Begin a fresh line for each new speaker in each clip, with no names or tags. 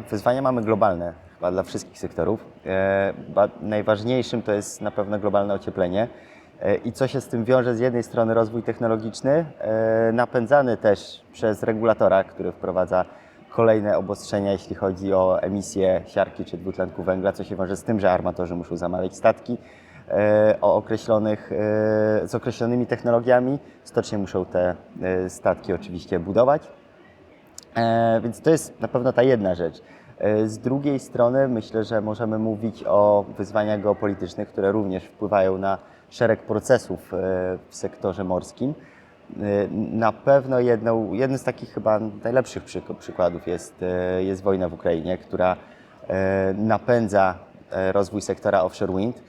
Wyzwania mamy globalne, chyba dla wszystkich sektorów. Najważniejszym to jest na pewno globalne ocieplenie. I co się z tym wiąże? Z jednej strony rozwój technologiczny, napędzany też przez regulatora, który wprowadza kolejne obostrzenia, jeśli chodzi o emisję siarki czy dwutlenku węgla, co się wiąże z tym, że armatorzy muszą zamawiać statki z określonymi technologiami. Stocznie muszą te statki oczywiście budować. Więc to jest na pewno ta jedna rzecz. Z drugiej strony myślę, że możemy mówić o wyzwaniach geopolitycznych, które również wpływają na szereg procesów w sektorze morskim. Na pewno jednym z takich chyba najlepszych przykładów jest wojna w Ukrainie, która napędza rozwój sektora offshore wind,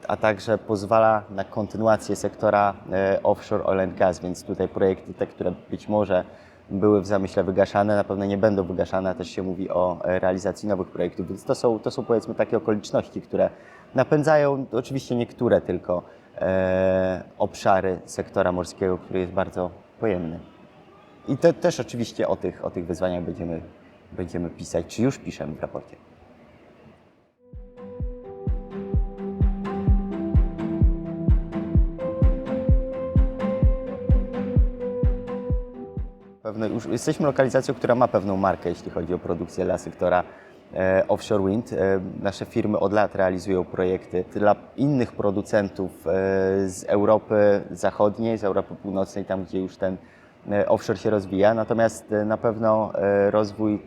a także pozwala na kontynuację sektora offshore oil and gas, więc tutaj projekty te, które być może były w zamyśle wygaszane, na pewno nie będą wygaszane, też się mówi o realizacji nowych projektów, więc to są powiedzmy takie okoliczności, które napędzają oczywiście niektóre tylko obszary sektora morskiego, który jest bardzo pojemny. I to też oczywiście o tych wyzwaniach będziemy pisać, czy już piszemy w raporcie. Już jesteśmy lokalizacją, która ma pewną markę, jeśli chodzi o produkcję dla sektora offshore wind. Nasze firmy od lat realizują projekty dla innych producentów z Europy Zachodniej, z Europy Północnej, tam gdzie już ten offshore się rozwija. Natomiast na pewno rozwój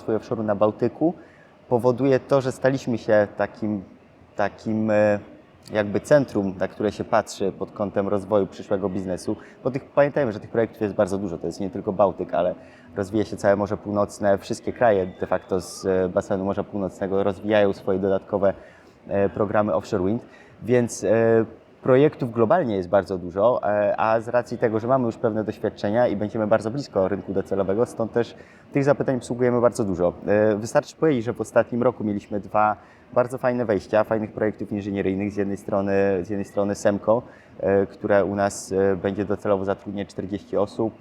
offshore'u na Bałtyku powoduje to, że staliśmy się takim jakby centrum, na które się patrzy pod kątem rozwoju przyszłego biznesu, bo pamiętajmy, że tych projektów jest bardzo dużo, to jest nie tylko Bałtyk, ale rozwija się całe Morze Północne, wszystkie kraje de facto z basenu Morza Północnego rozwijają swoje dodatkowe programy offshore wind, więc projektów globalnie jest bardzo dużo, a z racji tego, że mamy już pewne doświadczenia i będziemy bardzo blisko rynku docelowego, stąd też tych zapytań obsługujemy bardzo dużo. Wystarczy powiedzieć, że w ostatnim roku mieliśmy dwa bardzo fajne wejścia, fajnych projektów inżynieryjnych. Z jednej strony Semco, które u nas będzie docelowo zatrudniać 40 osób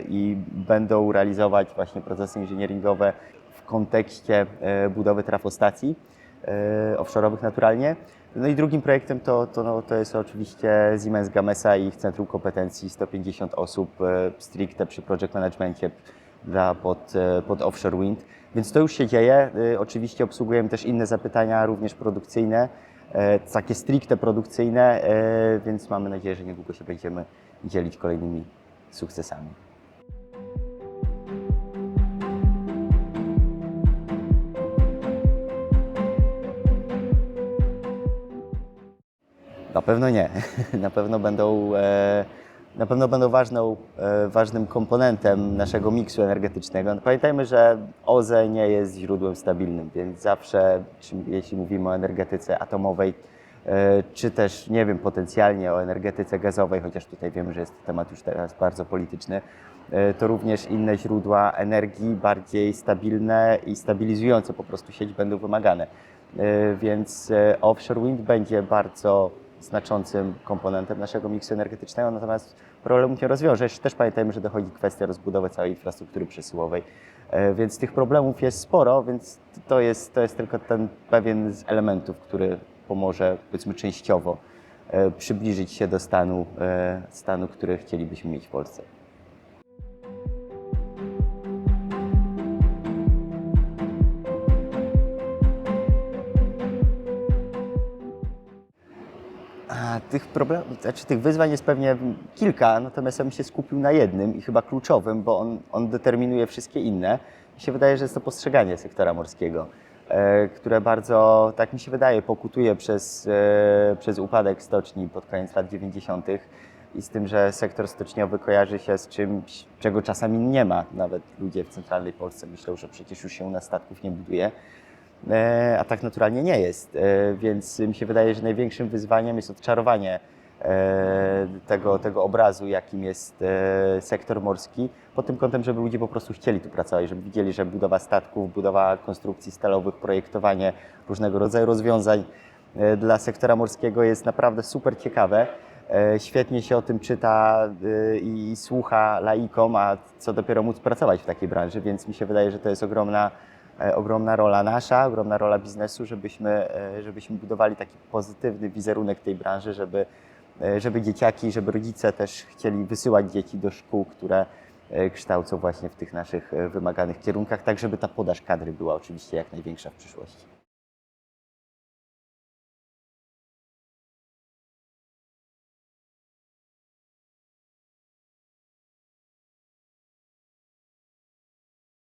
i będą realizować właśnie procesy inżynieringowe w kontekście budowy trafostacji offshore'owych naturalnie. No i drugim projektem to jest oczywiście Siemens Gamesa i ich Centrum Kompetencji, 150 osób stricte przy project managementie pod offshore wind. Więc to już się dzieje. Oczywiście obsługujemy też inne zapytania, również produkcyjne, takie stricte produkcyjne, więc mamy nadzieję, że niedługo się będziemy dzielić kolejnymi sukcesami. Na pewno nie. Na pewno będą ważnym komponentem naszego miksu energetycznego. Pamiętajmy, że OZE nie jest źródłem stabilnym, więc zawsze, jeśli mówimy o energetyce atomowej, czy też, nie wiem, potencjalnie o energetyce gazowej, chociaż tutaj wiemy, że jest to temat już teraz bardzo polityczny, to również inne źródła energii, bardziej stabilne i stabilizujące po prostu sieć będą wymagane. Więc offshore wind będzie bardzo znaczącym komponentem naszego miksu energetycznego, natomiast problemów nie rozwiąże. Też pamiętajmy, że dochodzi kwestia rozbudowy całej infrastruktury przesyłowej, więc tych problemów jest sporo, więc to jest tylko ten pewien z elementów, który pomoże, powiedzmy, częściowo przybliżyć się do stanu, który chcielibyśmy mieć w Polsce. Tych wyzwań jest pewnie kilka, natomiast ja bym się skupił na jednym i chyba kluczowym, bo on determinuje wszystkie inne. Mi się wydaje, że jest to postrzeganie sektora morskiego, które bardzo, tak mi się wydaje, pokutuje przez upadek stoczni pod koniec lat 90. i z tym, że sektor stoczniowy kojarzy się z czymś, czego czasami nie ma. Nawet ludzie w centralnej Polsce myślą, że przecież już się u nas statków nie buduje. A tak naturalnie nie jest, więc mi się wydaje, że największym wyzwaniem jest odczarowanie tego obrazu, jakim jest sektor morski, pod tym kątem, żeby ludzie po prostu chcieli tu pracować, żeby widzieli, że budowa statków, budowa konstrukcji stalowych, projektowanie różnego rodzaju rozwiązań dla sektora morskiego jest naprawdę super ciekawe. świetnie się o tym czyta i słucha laikom, a co dopiero móc pracować w takiej branży, więc mi się wydaje, że to jest ogromna rola nasza, ogromna rola biznesu, żebyśmy budowali taki pozytywny wizerunek tej branży, żeby dzieciaki, żeby rodzice też chcieli wysyłać dzieci do szkół, które kształcą właśnie w tych naszych wymaganych kierunkach, tak żeby ta podaż kadry była oczywiście jak największa w przyszłości.